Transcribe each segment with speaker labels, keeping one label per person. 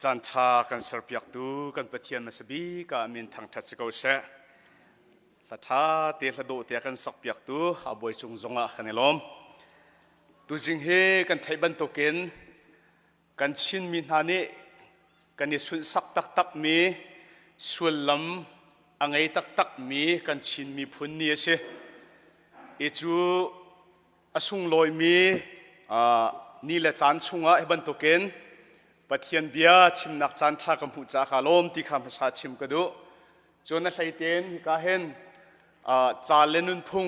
Speaker 1: จันทากันเสพยักตูกันปะเทียนมาสบีกันมินทางทัศกาวเสะสัทธาเตะโดเตะกันสักยักตูอาบวยจุงจงะขันเอลมตุจิงเฮกันไทยบันโตเกนกันชินมินฮานิกันนิสุนสักตักมีส่วนลำอังไงตักมีกันชินมีพุนนี้เสอิจูอสุงลอยมีนี่แหละจานชุงะให้บันโตเกนปะเทียนเบียชิมนักจันทากำพูจากาลมที่คำภาษาชิมกระดูจนนั้นใส่เต็นฮิกาเห็นจาเลนุนพุง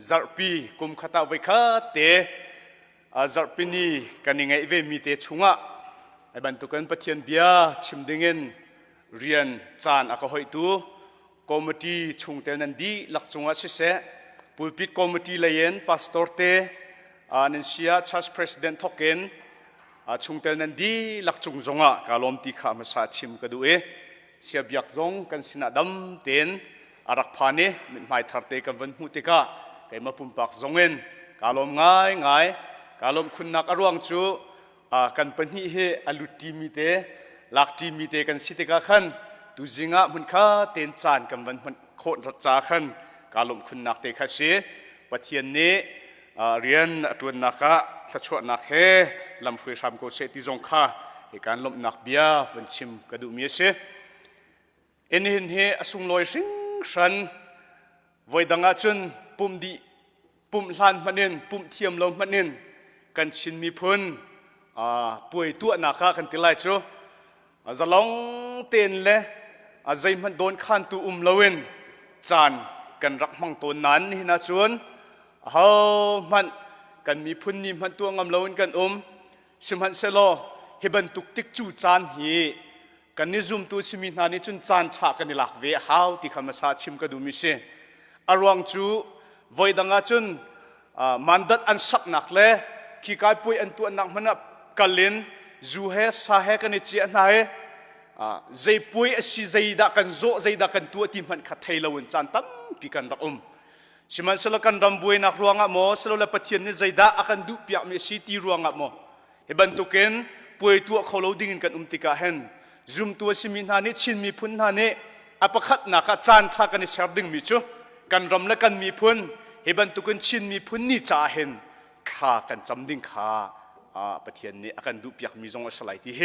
Speaker 1: จาร์ปีกุมขตาไว้ข้าเตจาร์ปีนี้กันยังไงเวมีเตชุงะไอ้บรรทุกันปะเทียนเบียชิมดิ่งเรียนจานอากาศหอยตัวคอมมิตี้ชุงเตนันดีหลักชุงะเสะปูปิดคอมมิตี้เลยนพาสตอร์เตนันเชียชัสประธานทอกเกนชุงเตนันดีหลักจุงจงะกาลมที่ข้ามาสาชิมกระดูเสียบยักจงกันสินาดำเต็นอารักพานีมิไม่ทัดเตกันวันมุติกาไก่มาปุ่มปักจงเงินกาลมง่ายกาลมคุณนักอรวงจูกันปนิเฮอลุติมิเตลักติมิเตกันสิติกาขันตุจิงะมันข้าเต็นจานกันวันมันโคตรรัจาขันกาลมคุณนักเตะข้าเสียปะเทียนนี้เรียนตัวนักสัชวนักเฮลำฟุยทำโกเซติจงข้าเหตุการณ์ลมนักเบียฟันชิมกระดูมีเสเอ็นเห็นเฮอสุงลอยสิงฉันไว้ดังอาจนปุ่มดีปุ่มลานมันเนินปุ่มเทียมลมมันเนินกันชินมีพ้นป่วยตัวนักกันติไลจูจะลองเต้นเลยใจมันโดนขันตัวลวินจานกันรักมังตัวนั้นนี่นะชวนเฮามันกันมีพุ่นนิมันตัวงำลวนกันสมันเซโลเฮบันตุกติกจูจานฮีกันนิจุมตัวสิมินานิจุนจานฉากันนิลักเวฮาวที่คำมาสาชิมกันดูมิเชอารวงจูไว้ดังอาจุนมันดัดอันสักนักเล่ขี้กายปุยอันตัวนักมันกัลลินจูเฮสาเฮกันนิจีอันไหนใจปุยสิใจดักกันโจใจดักกันตัวที่มันขัดเทลวนจานตั้มปีกันรักสิมันสละกันรำบุยนักรัวงะโมสละละปะเทียนนี่ใจด่าอากันดูเปียกเมสิตีรัวงะโมเฮบันตุเกนป่วยตัวเขาเราดิ่งกันติกาเห็นจุมตัวสิมินฮานิชินมีพุนฮานิอปะขัดนักจานชากันนี่เสียบดิ่งมิจูกันรำละกันมีพุนเฮบันตุเกนชินมีพุนนี่จ่าเห็นข้ากันจำดิ่งข้าปะเทียนนี่อากันดูเปียกมีจงสลายที่เฮ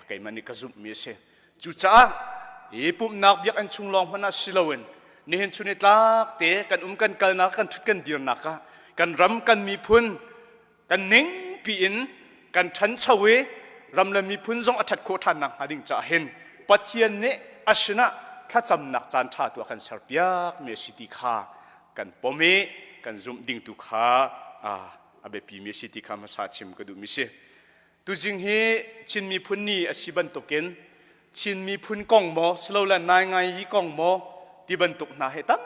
Speaker 1: ไก่มันนี่ก็จุมมีเสจูจ้าปุ่มนักเบียกอันชุงลองพนัสสิลาวินนี่เห็นชุนิตลักเตะกันกันกัลนักกันทุกกันเดียร์นักกันรำกันมีพุนกันเน่งปีนกันทันชเวรำเลยมีพุนจงอัดโคทันนักหาดิ่งจะเห็นปัจเจียนนี้อาชนะถ้าจำนักจานท่าตัวกันเสียบยักเมสิติขากันปมเมกันจุ่มดิ่งตุขาอาเบปีเมสิติขามาสาชิมก็ดูมิเชตุจิงเฮชินมีพุนนี่อสิบันตกเกนชินมีพุนกองโมสโลและนายไงยี่กองโมที่บรรทุกนาเหตั้ม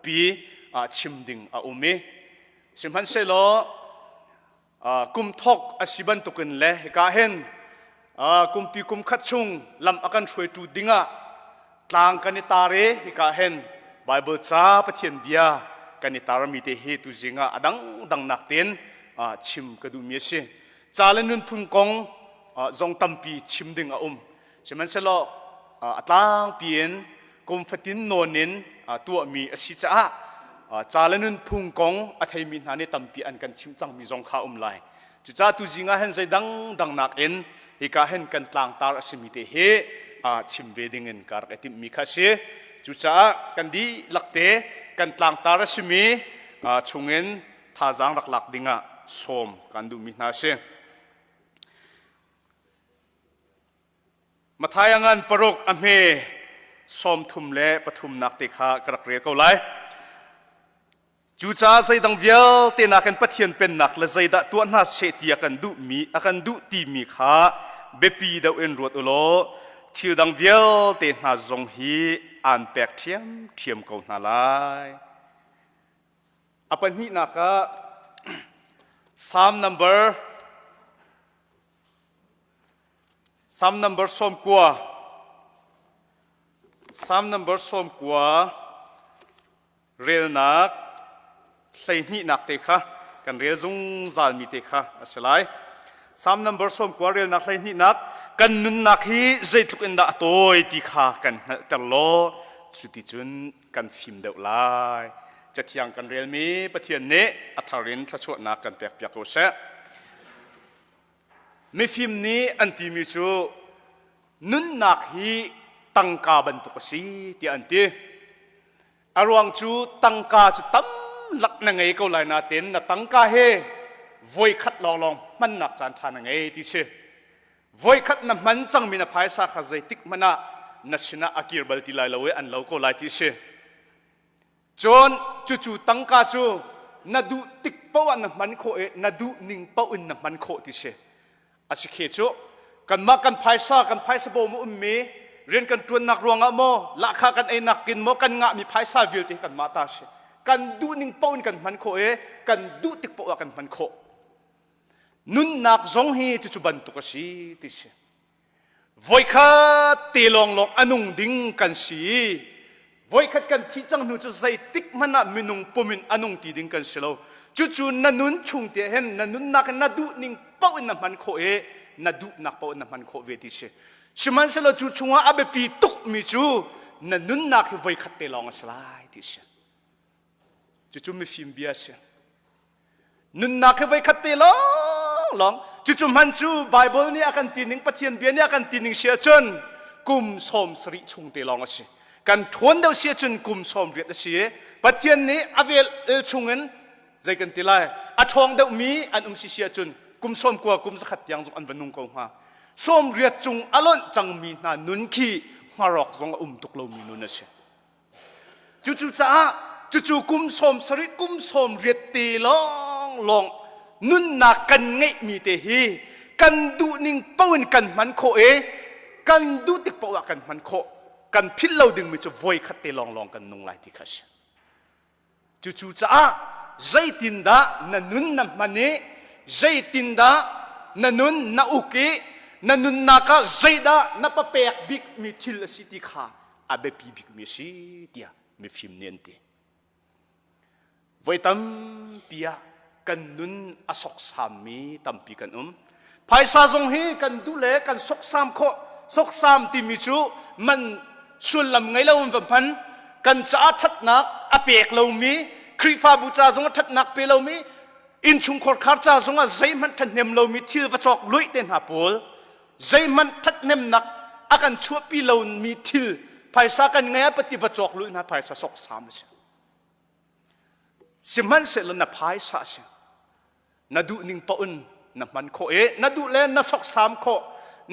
Speaker 1: ปีชิมดิ่งอุเมสิมันเสลกุมทอกสิบรรทุกันเล่กาเห็นกุมปีกุมขัดชุงลำอากันช่วยตูดิ่งต่างกันนิตาเรกาเห็นไบเบิลจ้าปะเทียนเบียกันนิตารามีเตเหตุจิงดังนักเต้นชิมกระดูมีเสจาเลนุนพุนกงจงตั้มปีชิมดิ่งสิมันเสลต่างเปลี่ยนกุมฟัตินโนนินตัวมีอสิจ้าจาเลนุนพุงกงอัฐมินหานิตัมปีอันกันชิมจังมีจงข้าไลจุจ้าตุจิงาเห็นใจดังนักเอ็นฮิกาเห็นกันต่างตาอสิมิเตเฮชิมเวดิงเงินการกติมีข้าเสจุจ้ากันดีหลักเตกันต่างตาอสิมีชงเงินท่าจางหลักดิ่งสมกันดูมินาเสมาทายังงันปรกอเมสมทุมเล่ปฐุมนักเตะกระเรียกเอาไลจูจ้าใจดังเดียวเตนักกันปะเทียนเป็นนักและใจดะตัวน่าเสียทีอากันดูมีอากันดูตีมีขาเบปีดาวเอ็นรวดอุโลทิวดังเดียวเตน่าจงฮีอันแปกเทียมเขาหน้าไลอปันนี้นักซ้ำ number สมกว่า3 number สมกว่าเรียนนักใส่นี่นักเตะค่ะกันเรียนจงจานมีเตะค่ะอะไร3 number สมกว่าเรียนนักใส่นี่นัก กันนุนนักฮีใจทุกอินดาโตยตีขากันตลอดสุดที่จุนกันฟิมเดวไลจะเที่ยงกันเรียลมีปะเทียนเนอัธรินทชวนักกันเปียกเปียกโอเซมีฟิมนี้อันที่มีจูนุนนักฮีตั้งกาบันตุกสีที่อันที่อารวงจูตั้งกาจะตั้มหลักนังไงก็ไลนาเต็นนะตั้งกาเฮวยคัดลองมันหนักจานทานังไงที่เชวยคัดน้ำมันจังมีนภายสาขาใจติกมันนัชนะอากิรบัลติไลลเวอันเราก็ไลที่เชจนจู่ตั้งกาจูนาดูติกเป้าอันน้ำมันโคนาดูนิ่งเป้าอันน้ำมันโคที่เชอาศัยเหตุจูกันมากันภายสากันภายสบมุมมีเรียนกันตัวนักรวงอะโมละข้ากันเอนักกินโมกันงะมีภายสาวิลติกันมาตาเชกันดูนิ่งเป้าอันกันมันโคกันดูติกเป้ากันมันโคนุนนักจงฮีจุบันตุกสีติเชวยขัดตีลองอนุงดิ้งกันสีวยขัดกันที่จังนูจะใจติกมันมินุงปุ่มินอนุงตีดิ้งกันสิโลจู่นันนุนชุงเตียเห็นนันนุนนักนัดูนิ่งเป้าอินน้ำมันโคนัดูนักเป้าอินน้ำมันโคเวติเชชิมันสิโลจู่ว่าอาเบปีตุกมิจูนันนุนนักวยขัดตีลองสลายติเชจู่มีฟิมเบียเชนุนนักวยขัดตีลองจู่มันจู่ไบเบิลนี่อากันตีนิงปะเทียนเบียนี่อากันตีนิงเชียจนกุมสมสริชงเตลองสิกันทวนเดาเชียจนกุมสมเรียดเชียปะเทียนนี้อเวลชงเงินใจกันตีไลอาทองเดามีอันสิเชียจนกุมสมกว่ากุมสกัดยังจงอันวันนุ่งกงฮาสมเรียดจงอล้นจังมีนานุนขีมารอกจงตุกลมีนุนเชียจู่จ้าจู่กุมสมสริกุมสมเรียดตีลองนุนนักกันไงมีเตฮีกันดูนิ่งเป้ากันมันโคกันดูติกเป้ากันมันโคกันพิลเราดึงมีจะวยขัดเตลองกันนุ่งไล่ที่ขัดจู่จ้าใจตินดานันนุนนับมันนี่ใจตินดานันนุนนัอุกีนันนุนนักใจดานับเปียกบิกมีทิลสิติขาอาเบปีบิกมีสิเดียมีฟิมเนียนตีวยตั้มเปียกันนุนอสกสามีตั้มปีกันภายซาจงฮีกันดูแลกันสกสามโคสกสามติมิจูมันส่วนลำไงเราวันพันกันจะทัดนักอเปียกเรามีครีฟาบูจาจงทัดนักเปเรามีอินชุงขอดขาจาจงใจมันทัดเนมเรามีทิลประจอกลุยเต็นหาปูลใจมันทัดเนมนักอากันชั่วปีเรามีทิลภายซากันไงปฏิประจอกลุยนะภายซาสกสามเลยสิมันเสร็จแล้วนะภายซาเสียนาดูนิ่งปะอุนนับมันโคนาดูเลนัสกสามโค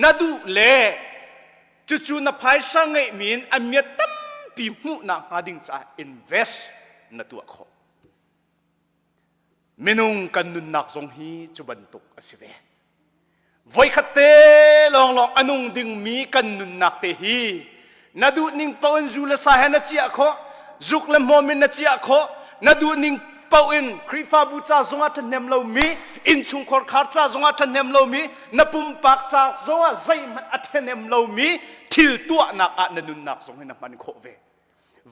Speaker 1: นาดูเลจู่นับภายสังเกตมีนอันเมียตั้มปีมุนักหาดิ่งจะ invest นาตัวโคเมนุงกันนุนนักทรงฮีจุบันตุกอสิเวไขัดเตลองอนุงดิ่งมีกันนุนนักเตฮีนาดูนิ่งปะอุนจูเลสาเหนัจเจียโคจุกเลมอมินนัจเจียโคนาดูนิ่งเป้าอินครีฟาบูจาจงอาทันเนมเรามีอินชุงขอดขาจาจงอาทันเนมเรามีนับปุ่มปากจาจงอาใจมันอาทันเนมเรามีทิลตัวนักอันนุนนักจงให้นับมันโคเว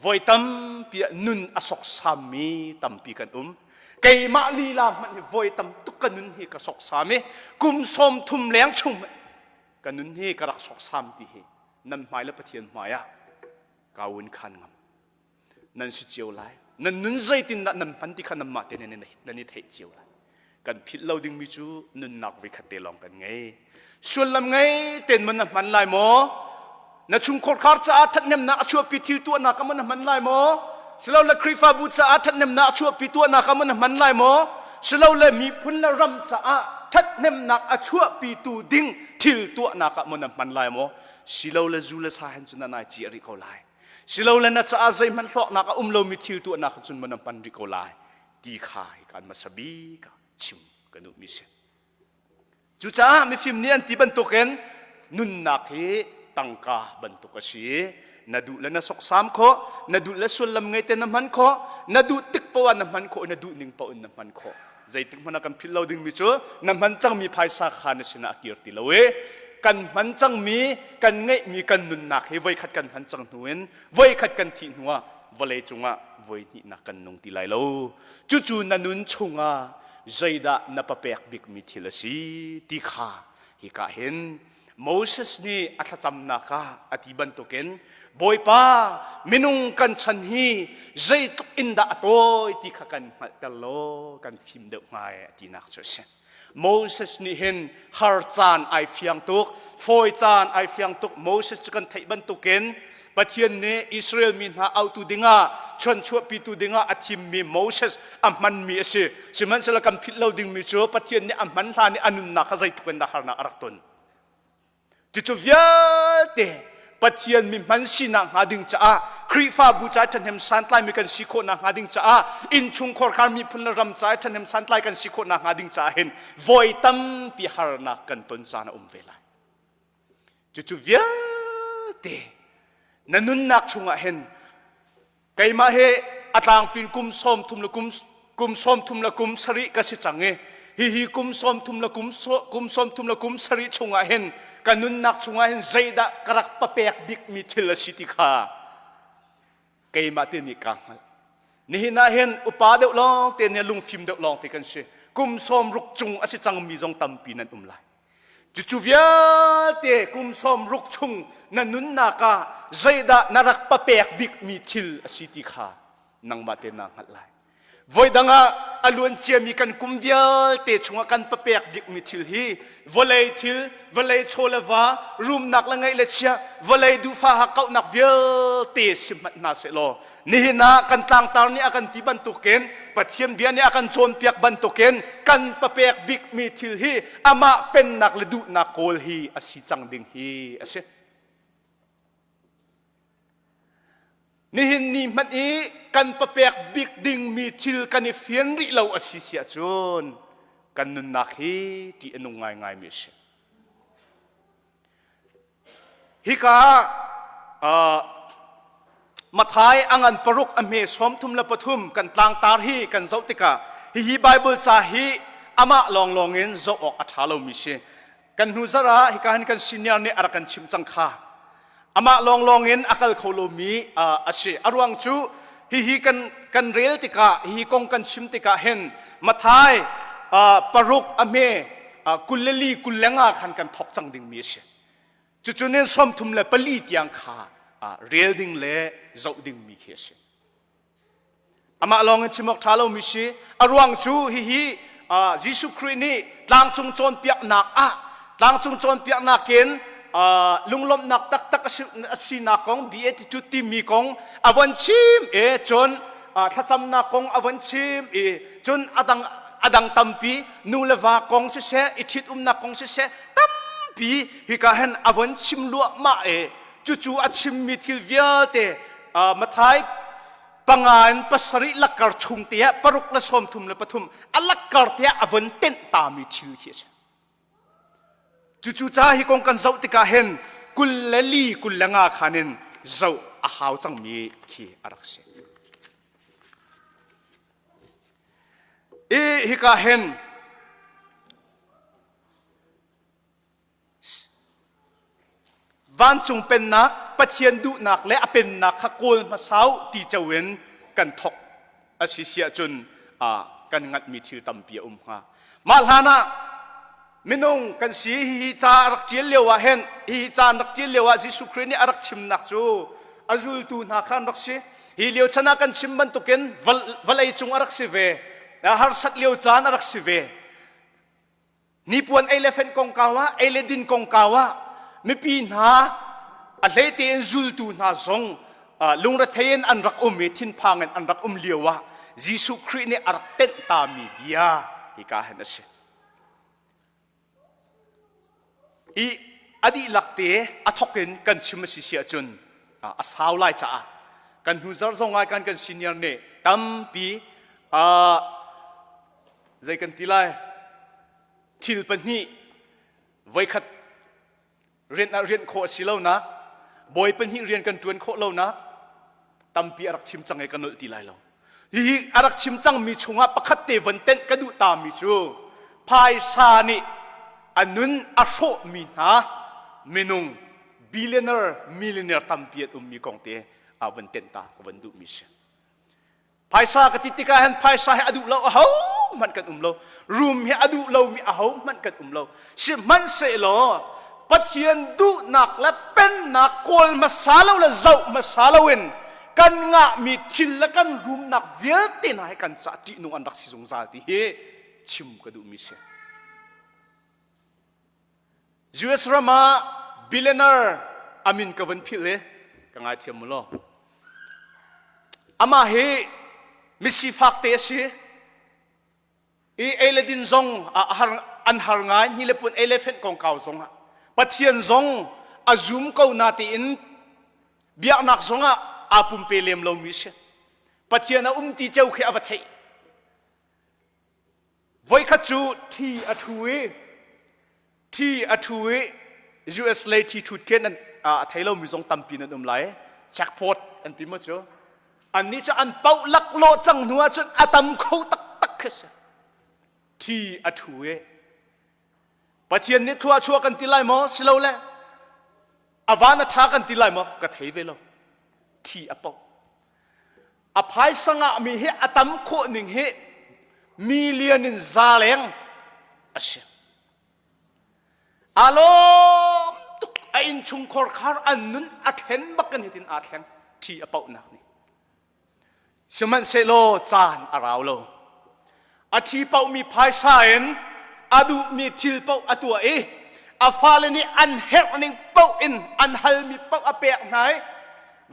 Speaker 1: วยตั้มปีนุนอสกสามีตั้มปีกันไก่มาลีลามันวยตั้มตุกกันนุนฮีกสกสามีกุมสมทุมเลี้ยงชุมกันนุนฮีกรักสกสามตีฮีนั่นหมายและปะเทียนหมายกาวินขันงามนั่นสิเจียวไลนั่นนุนใจตินนั่นพันธิขันนมาเตนนั่นนี่เทเจียวไลกันพิลเราดึงมิจูนุนนักวิคัตเตลองกันไงส่วนลำไงเต็นมันลายโมนั่นชุมขอดขาจะอาทัดเนมนาชัวปีทิวตัวนักมันลายโมสลาวละครีฟาบูจะอาทัดเนมนาชัวปีตัวนักมันลายโมสลาวละมีพุนละรำจะอาทัดเนมนักชัวปีตูดิ้งทิวตัวนักมันลายโมสลาวละจูละสาหันจุนนายจีริโกไลสิเราเล่นนัดจะอาศัยมันหลอกนักเรามีทิวตัวนักจนมันปันริโกไลดีขายกันมาสบีกันชิมกันนุมิเชจู่จ้ามีฟิล์มนี้อันที่บรรทุกกันนุนนักเฮตังกาบรรทุกสีนาดูและนาสกสามโคนาดูและส่วนลำไงแต่น้ำมันโคนาดูติกปวันน้ำมันโคนาดูนิ่งปวันน้ำมันโคใจติกมันกันพิลเราดึงมิจูน้ำมันจังมีภายสาขานสินากิรติลาเวกันมันจังมีกันไงมีกันนุนนักให้ไว้ขัดกันมันจังหนุนไว้ขัดกันที่หัววเลยจงอ่ะไว้นี่นักกันนงตีไลโลจู่นันนุนชงอ่ะใจดานับเปียกบิกมีทีละสีตีขาฮิกาเห็น โมเสสนี่อัตจำนักอธิบันตุเกนบอยป้ามินุงกันชันฮีใจตุกอินดาโตที่ข้ากันมาตลอกันฟิมเดง่ายที่นักช่วยเช่นโมเสสนี่เห็นฮาร์จานไอฟิยังตุกฟอยจานไอฟิยังตุกโมเสสจะกันไทยบันตุเกนปะเทียนเนี่ยอิสราเอลมีนาเอาตูดิงาชนชั่วปีตูดิงาอธิมมีโมเสสอัมมันมีเอสิสิมันสละกันพิดเราดิ่งมีชัวปะเทียนเนี่ยอัมมันลานี่อนุนนักใจตุกันดาฮาร์นาอารักตุนจุดเวียเตปะเทียนมีมันสินังหาดิ่งจ้าครีฟ้าบูชาทันเห็มสันไลมีกันสิโคนังหาดิ่งจ้าอินชุงคอร์คามีพุนรำจ้าทันเห็มสันไลกันสิโคนังหาดิ่งจ้าเห็นวอยตั้มปีฮาร์นากันตุนจานะเวลาจุดเวียเตนันนุนนักชงเห็นไกมาเฮอัตลางปินกุมส้มทุมละกุมส้มทุมละกุมสริกสิจังเงฮิกุมส้มทุมละกุมส้มทุมละกุมสริชงเห็นกันนุนนักชงเห็นใจดะกระกปะเปียกบิกมิทิลสิติขาไกมาเตนิกังนี่น่าเห็นอุปาเดวลองเตเนี่ยลุงฟิมเดวลองเตกันเชกุมส้มรุกจงอสิจังมีจงตัมปีนันไลจุดเวียเตกุมส้มรุกชงนันนุนนักใจดะนรักปะเปียกบิกมิทิลสิติขานังมาเตนังหัดไลvoi danga alun chia mi kan kumvial te chunga kan papek dik mi thil hi volei cholawa room nak la ngai le chia volei du fa ha kau nak vial te simat na se lo ni na kan tang tar ni akan ti ban tuken pathiam bia ni akan chon piak ban tuken kan papek bik mi thil hi ama pen nak le du na kol hi asi chang ding hi ase nihin ni man i kan papek big ding mi thil kan fian ri lo asisia chon kan nun nakhi ti anung ngai mi se hika mathai angan paruk ame som thum la pathum kan tlang tar hi kan zautika hi bible cha hi ama longin zo ok athalo mi se kan huzara hika han kan senior ne ara kan chim chang kha ama longin akal kholomi ase arwang chu hi kan rel tika hi kong kan sim tika hen mathai paruk ame kuleli kulenga khan kan thok chang ding mi se chuchunen som thum le pali tiang kha rel ding le zo ding mi khe se ama longin chimok thalo mi se arwang chu hi jisu christ ni tlang chung chon piak nak tlang chung chon piak nak ken lunglom nak tak asina kong di attitude ti mi kong awan chim chon thacham na kong awan chim chon adang tampi nulawa kong se ithit na kong se tampi hika hen awan chim lu ma chu achim mi thil viate mathai pangan pasari lakar chung te paruk la som thum la pathum alakar te awan ten ta mi thil hi chu cha hi kong kan zau tika hen kullali kullanga khanin zau a haw chang mi khi arakse hi ka hen van chung pen nak pathian du nak le apen nak khakol ma sau ti chawen kan thok asisia chun kan ngat mi thil tampi ha malhana minung kan si hi cha rak chil lewa hen hi cha nak chil lewa jisu christ ni arak chim nak chu azul tu na khan rak si hi leo chana kan chim ban tuken valai chung arak si ve har sat leo chan arak si ve ni puan elephant kong kawa eledin kong kawa mi pi na a lete en zul tu na zong lungra thein an rak mi thin phangen an rak lewa jisu christ ni arak ten ta mi bia hi ka hen ase adi lakte athokin kan chimasi sia chun asaw lai cha kan huzar zongai kan senior ne tampi zai kan tilai thil pani voikhat ren kho silo na boy pani ren kan tuan kho lo na tampi arak chim changai kan ul tilai lo hi arak chim chang mi chunga pakhat te vanten kadu ta mi chu phai sa ni anun asho mi ha menung millionaire tampiat mi kongte awan tenta awan du mi se paisa katitika han paisa he adu lo ho man kan lo room he adu lo mi ho man kan lo si man se lo ปัจเจียนดุหนักและเป็นหนักโกลมาสาลและเจ้ามาสาลวินกันงะมีทิลและกันรุมหนักเวียตินให้กันจัดจีนุอันรักสิสงสารที่เฮชิมกระดูมิเชยูเอสรามาบิลเลนเนอร์อามินกวันพิเลกังไอเทียมมุลอามาเฮมิสิฟักเตสิเอเลดินซงอันหารงายนี่เลปุ่นเอเลเฟนกองเก่าซงปัจเจียนซงอาซุมเก่านาตีอินเบียนักซงอาปุ่มเปลี่ยมเรามิเชปัจเจียนตีเจ้าเขอวัตเทไว้ขัดจูที่อัฐวยยูเอสเลที่ทุดเกนันไทยเรามีซงตั้มปีนันไหลแจ็คพอตอันที่มั่วจ้อันนี้จะอันเป่าลักโลจังหัวจนอาตัมเขาตักเขสที่อัฐวยปัจเจียนนี้ทัวชัวกันตีไลมอสิเราแหละอาวานาทากันตีไลมอก็เทเวลที่อปอภัยสังะมีเฮอตัมโคหนึ่งเฮมิเลียนินซาเลงอาเชอารมณ์ตุกอินชุงคอร์คาร์อันนุนอัดเห็นบักกันเห็นอัดเห็นที่อปนักนี่สมันเซโลจานอาราวโลอาทีเป้ามีภายสายนอดูมีทิลเป้าอตัวอาฟาเลนี่อันเฮรนิงเป้าอินอันฮัลมีเป้าอเปียกไหน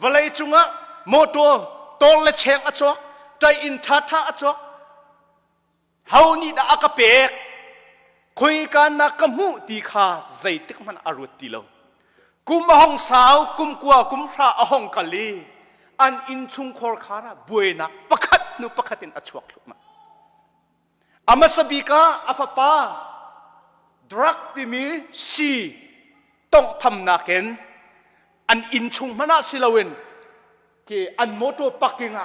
Speaker 1: วลัยจุงะโมโตโตเลเชงอจอกใจอินทัทะอจอกเฮานี่ดาอากเปียกคุยกันนักมูตีขาใจติกมันอรุติโลกุมห้องสาวกุมกัวกุมพระห้องกะลีอันอินชุงคอร์คาระบุยนักประคัดนุประคัดินอจวกลุมาอามาสบิกาอาฟปาดรักที่มีสีต้องทำนักเห็นอันอินชุงมันน่าสิลาวินที่อันโมโตปักกิ่ง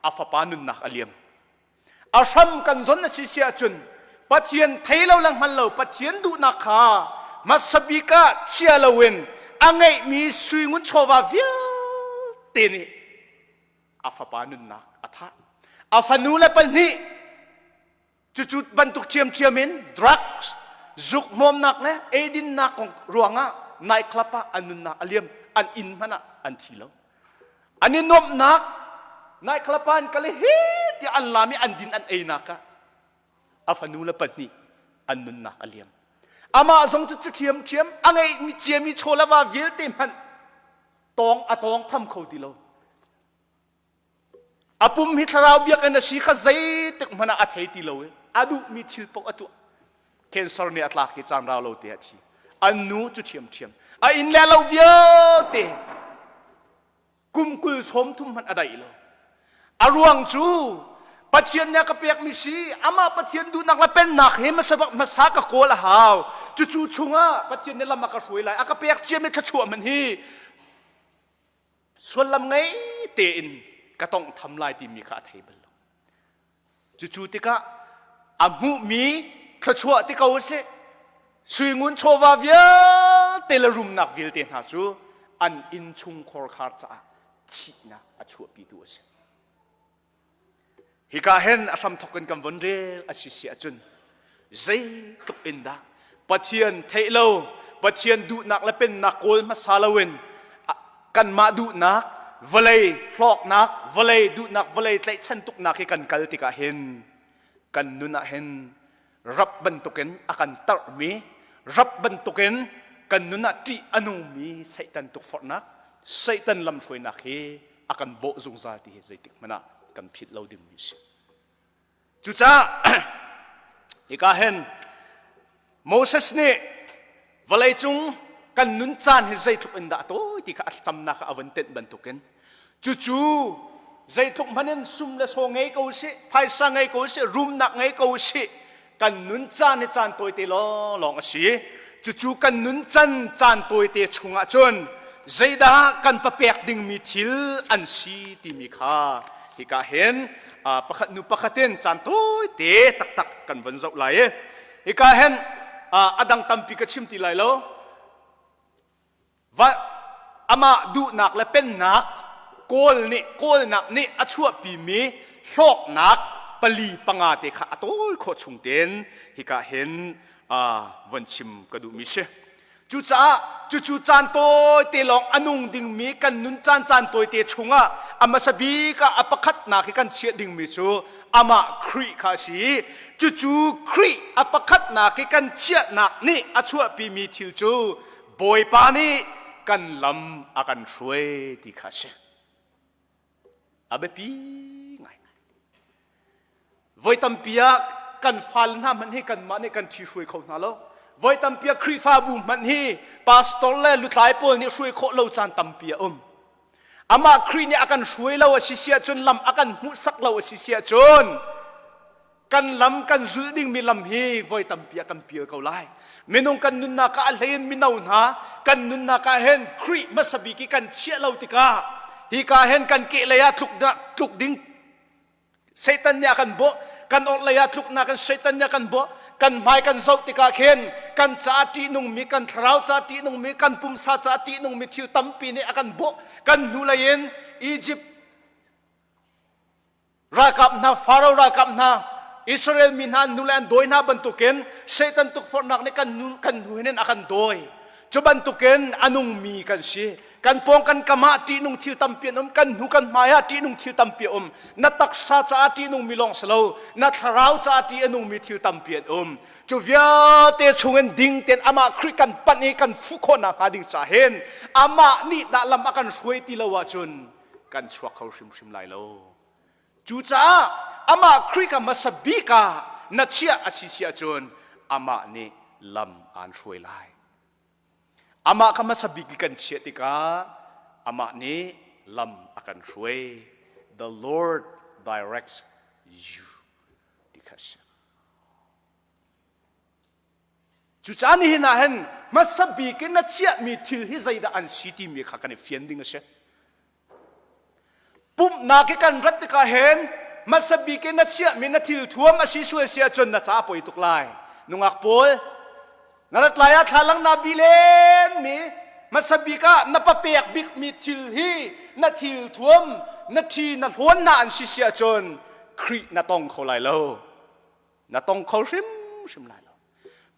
Speaker 1: อาฟปานุนนักอเลียมอาชัมกันจนสิเสียจุนปัจเจียนไทยเราลังมันเราปัจเจียนดูนักขามาสบิกาเชียลาวินอังไงมีสุยงุนโชวาวิลเตนี่อาฟปานุนนักอัฐะอาฟานูเลปันนี่จุดบรรทุกเชียมินดรักจุกมอมนักเลยเอดินนักของรวงะนายคลับะอันนุนนักอเลียมอันอินมันอันทีแล้วอันนี้นมนักนายคลับะก็เลยเฮ้ที่อันลามีอันดินอันเอนักอาฟานูเลปันนี่อันนุนนักอเลียมอามาสงจุดเชียมอันไงมีเชียมีโชลาวาเวลเต็มมันตองทำเขาดีแล้วอาปุ่มฮิตราวเบียกันนะสิข้าใจตึกมันอัดให้ตีเราอาดูมีทิลปกอตัวเคนสรเนี่ยอัตลักษณ์ที่จำเราเราเตียทีอันนู้จุดเชียมอินแล้วเราเยอะเตกุมกุลสมทุมมันอะไรเราอารวงจูปัจเจียนเนี่ยก็เปียกมิสีอามาปัจเจียนดูนักละเป็นหนักเห็นมาสบักมาสักกะโกละหาวจู่ชงปัจเจียนเนี่ยละมากระสวยเลยอากาเปียกเจียมไม่ขชัวมันฮีส่วนลำไงเตอินก็ต้องทำลายที่มีข้าเทเบิลจู่ที่ก็อามุมีขชัวที่เขาเสสุยงุนโชวาเวียเตลรุมนักวิลเตนหาจูอันอินชุงคอร์คาร์จ้าชีนักอชัวปีตัวเสฮิกาเห็นอาสัมทกันกันวันเรลอาศิเสียจุนใจตุกอินดาปัจเจียนเทโลปัจเจียนดูนักและเป็นนักโกลมาซาลาวินกันมาดูนักวลัยฟลอกนักวลัยดูนักวลัยไล่ฉันตุกนักให้กันกัลติกาเห็นกันนุนะเห็นรับบันตุกันอากันตรมีรับบันตุกันกันนุนะที่อนุมีไซตันตุกฟอนักไซตันลำช่วยนักเฮอากันโบซุงซาที่เฮใจติกมันนะกันผิดเราดึงมิสจุจ้าอีกาเห็นโมเสสเนี่ยวลัยจุงกันนุนจานให้ใจทุกอินดาโต้ที่ข้าจำนักอวันเต็นบันทุกันจู่ใจทุกมันนั้นซุ่มและโซงไงกูสิภายสังไงกูสิรุมนักไงกูสิกันนุนจานให้จานตัวเตลลองสิจู่กันนุนจานตัวเตชงอาจนใจดากันปะเปียกดิ่งมีทิลอันสีที่มีข้าที่ข้าเห็นประคัดนุประคัดเต็นจานตัวเตตักกันวันเจ้าไหลที่ข้าเห็นอดังตัมปีกชิมที่ไหลแล้วว่าอามาดูหนักและเป็นหนักโกลหนักนี่อชัวปีมีโชคหนักปลีปังอาเตค่ะตัวโคชุงเต็นฮิกาเห็นวันชิมกระดูมิเช จูจ้าจูจานโตเตลองอนุงดิ่งมีกันนุนจานโตเตชุงะอามาสบีกะอปคัดนาคิกันเชียดิ่งมีชูอามาครีคาชีจูครีอปคัดนาคิกันเชียนักนี่อชัวปีมีทิวจูบอยปานีกันลำอากันช่วยที่คาเชอาเบปีไงไว้ตั้มเปียกันฟันน้ามันให้กันมาในกันที่ช่วยเขาหน้าเราไว้ตั้มเปียครีฟาบุมันให้ปาสตอร์เล่ลุทลายปนนี่ช่วยเขาเราจานตั้มเปียอามาครีนี่อากันช่วยเราสิเสียจนลำอากันมุสักเราสิเสียจนกันลำกันจุดดิ่งมีลำฮีไว้ตั้มเปียกันเปียเขาไล่ไม่นงกันนุนนักอะไรมินาวนะกันนุนนักเห็นครีมาสบิกิกันเชี่ยเราติกาฮิกาเห็นกันเกลียทุกดิ่งเซตันเนี่ยกันโบกันออกเลยทุกนักกันเซตันเนี่ยกันโบกันไม้กันเจ้าติกาเห็นกันจ่าตีนุ่งมีกันเท้าจ่าตีนุ่งมีกันปุ่มซาจ่าตีนุ่งมีทิวตั้มปีนี่กันโบกันนูเลยนอียิปต์รักกับนาฟาโรห์รักกับนาอิสราเอลมินานนูแลนโดยนาบรรทุกเกนเซตันตุกฟอร์นักในกันนูเห็นอากันโดยจุบันตุกเกนอนุงมีกันสิกันปองกันกมาตีนุ่งทิวตัมเปียนกันหูกันมายาตีนุ่งทิวตัมเปียนัดตักซาจ่าตีนุ่งมีลองสโลนัดทราวจ่าตีนุ่งมีทิวตัมเปียนจูเวียเตชงเงินดิ่งเตนอามาคริกันปันนี้กันฟุกคนหาดิ่งจ่าเห็นอามานี่ด่าลำอากันช่วยตีละวะจนกันชวกเขาชิมไลโลจูจ้าอามาคริกันมาสบีกานัดเชียอาชิเชียจนอามานี่ลำอันช่วยไลอามาคำมาสบิกันเชียติกาอามานี้ลำอากันช่วย The Lord directs you ติคัสจุจานี่นะเห็นมาสบิกันนัดเชียมีทิลฮิใจดาอันสิติมีขักันเฟียนดิ้งเชปุ่มนาคิกันรัตติกาเห็นมาสบิกันนัดเชียมีนัดทิลทวมอาศิสวยเสียจนนัดจ้าปอยตุกไลนุงักปูลนั่นแหละทาลังนาบิเลนมีมาสบิกะนับเปียกบิกมีทิลฮีนัทิลทวมนัทีนัทวนนานสิเสียจนครีนัตองเขาไล่โลนัตองเขาชิมไล่โล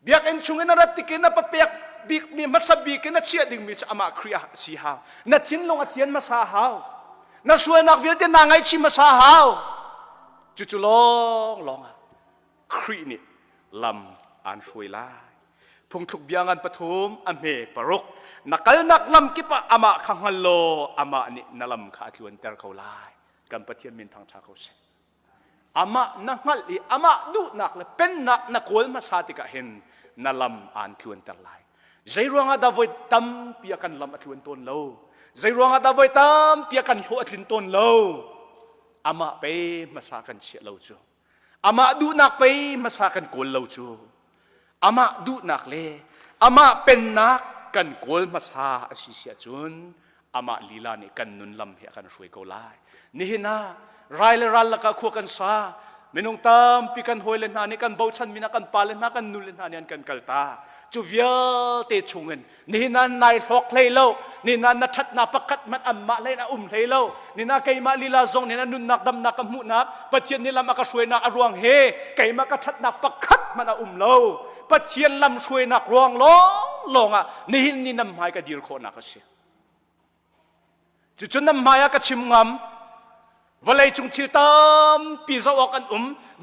Speaker 1: เบียกเอ็นชุงเอ็นรัตติกินนับเปียกบิกมีมาสบิกนัทเชียดิ่งมีจะอามาครีอาสีฮาวนัทินลงอาเทียนมาสาฮาวนัสวยนักวิลเตนนางไอชิมาสาฮาวจุลองครีนี่ลำอันช่วยไล่พงทุกเบียงันปฐมอเมปรกนักลนักลำกิปะอามาขังฮัลโลอามานี่นลำขาดลวนเตอร์เขาไล่กันปะเทียนมินทางชาเขาเสอามานักฮัลลีอามาดูนักเลยเป็นนักโวลมาสาติกะเห็นนลำอันลวนเตอร์ไล่ใจรวงอาดาวตั้มเปียกันลำอัลวนต้นโลใจรวงอาดาวตั้มเปียกันหัวอัลต้นโลอามาไปมาสากันเชียโลจูอามาดูนักไปมาสากันโกลโลจูอามาดูนักเลอามาเป็นนักกันโกลมาซาอาศิเสียจุนอามาลีลานี่กันนุนลำเฮียกันช่วยเขาไล่นี่นะรายละรัลละก็คู่กันซาไม่นงตามปีกันหอยเลนหานี่กันเบาชันมีนักกันปาเลนหากันนุนเลนหานี่กันกัลตาจูเวียเตชงเงินนี่นั่นนายหอกเลยเล่านี่นั่นนัชัดนาปักกัดมันอัมมาเลยนะเลยเล่านี่นั่นไก่มาลีลาซงนี่นั่นนุนนักดำนักกมุนักปะเทียนนี่ลำมากระช่วยนักอรวงเฮไก่มากระชัดนาปักกัดมันเล่าปะเทียนลำช่วยนักรวงลงอ่ะนี่นำหายกับดีร์โคนักเสียจุนนำหายกับชิมงามวันเลยจงทิวตามปีเจ้าออกกัน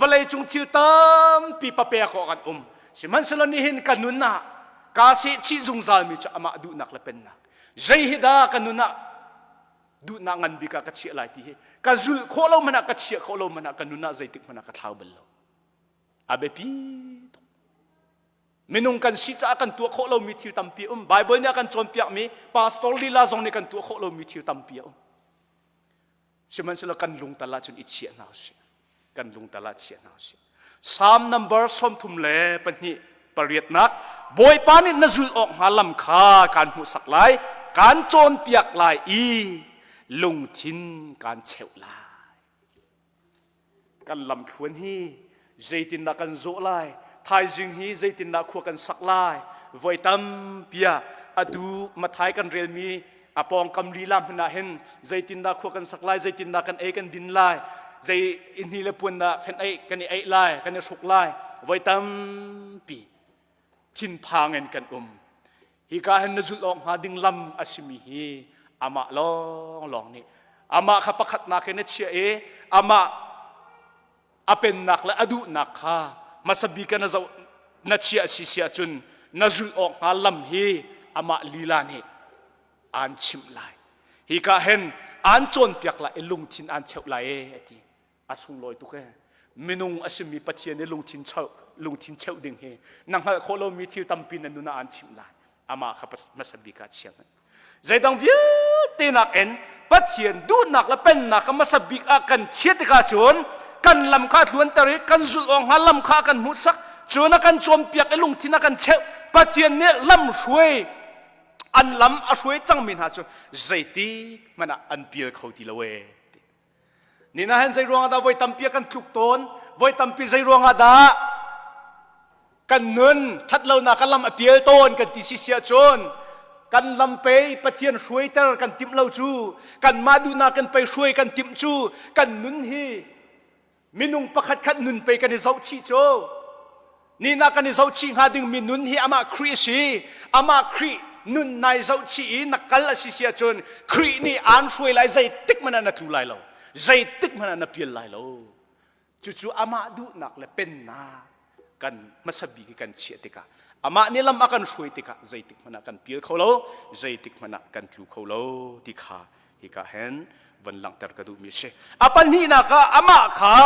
Speaker 1: วันเลยจงทิวตามปีปะเปียกออกกันสิมันสลนี่เห็นกันนุนนะกาสิชิจงซามีจะอามาดูนักละเป็นนักใจฮิดากันนุนนะดูนักงันบิกากัดเชียอะไรที่กันจุลโคโลมันนักกัดเชียโคโลมันนักกันนุนนะใจติกมันนักกัดเท้าเบลล์อาเบปีมินุงกันสิจะกันตัวโคโลมีทิวตัมปีไบเบิลเนี่ยกันจนเปียกมีปาสตอร์ลีลาซงเนี่ยกันตัวโคโลมีทิวตัมปีสิมันสลกันลุงตลาดจนอิเชียนเอาสิกันลุงตลาดเชียนเอาสิ3 number ส้มทุ่มเล่ปนี่ปริยนักบอยปานินนจุลออกหาลำคาการหูสักลายการโจนเปียกลายลุงทินการเฉวลายกันลำควนฮีใจตินนักกันโจลายทายจึงฮีใจตินนักขัวกันสักลายไว้ตั้มเปียอดูมาทายกันเรียนมีอปองกำลีลำนาเห็นใจตินนักขัวกันสักลายใจตินนักกันกันดินลายใจอินฮีเลปุนนะเฟนกันไอไลกันสุกไลไว้ตั้มปีทินพาเงินกัน hi ka hen na zul ong ha ding lam asimi hi ama long ni ama kha pakhat na ke ne chia ama apen nak la adu nak kha masabi ka na zo na chia si sia chun na zul ong ha lam hi ama lila ni an chim lai hi ka hen an chon piak la elung thin an cheu lai ati asung loi tu ke minung asimi pathian elung thin cheu ding he nang ha kholo mi thil tampin an na an chim lai ama kha masabi ka chiang zaidang viu tinak en pathian du nak la pen nak masabi a kan chiat ka chon kan lam kha thluan tari kan zul ong ha lam kha kan mu sak chona kan chom piak elung thin kan cheu pathian ne lam shuai an lam a shuai changmin ha chu zaiti mana an pil khoti lawe ni na han zai ronga da voi tampia kan tluk ton voi tampi zai ronga da kan nun that lo na kalam apil ton kan ti si sia chon kan lam pe pathian shuai tar kan tim lo chu kan madu na kan pe shuai kan tim chu kan nun hi minung pakhat khat nun pe kan zau chi cho ni na kan zau chi ha ding min nun hi ama khri si ama khri nun nai zau chi nakal si sia chon khri ni an shuai lai zai tik mana na thu lai lo zai tik mana na pil lai lo chu ama du nak le pen na kan masabi kan chia tika ama ni lam akan shuai tika zai tik mana kan pil kholo zai tik mana kan thu kholo tikha hi ka hen van lang tar ka du mi se apan hi na ka ama kha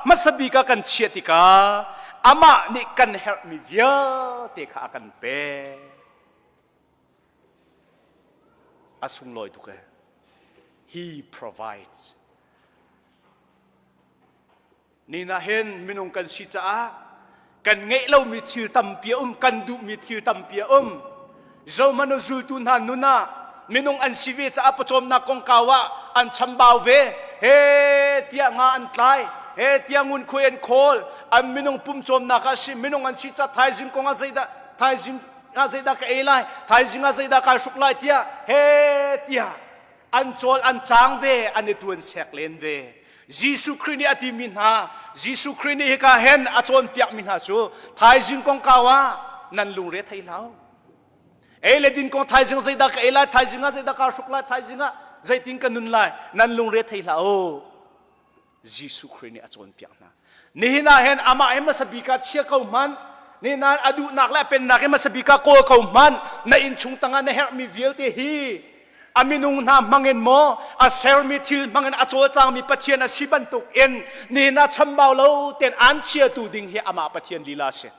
Speaker 1: masabi ka kan chia tika ama ni kan help me via te kha kan pe asung loi tu ke he provides ni na hen minung kan si cha kan ngei lo mi thil tam pia kan du mi thil tam pia zo mano zul tun han nuna minung an sive cha apachom na kong kawa an chambau ve he tia nga an tlai he tia ngun khoen khol an minung pum chom na ka si minung an si cha thai jing kong a zaida thai jing a zaida ka elai thai jing a zaida ka shuklai tia he tia an chol an chang ve an tuan sek len ve Jisu Christ ati min ha Jisu Christ ni ka hen achon piak min ha chu thai jing kong kawa nan lung re thai lao ele din kong thai jing zaida ka elai thai jing a zaida ka shuklai thai jing a zaiting ka nun lai nan lung re thai lao Jisu Christ ni achon piak na ni na hen ama em sabi ka chia kau man ni na adu nak la pen nak em sabi ka ko kau man na in chung tanga na her mi vil te hi aminung na mangen mo a ser mi thil mangen a chol chang mi pathian a siban tuk en ni na chambau lo ten an chia tu ding hi ama pathian lila se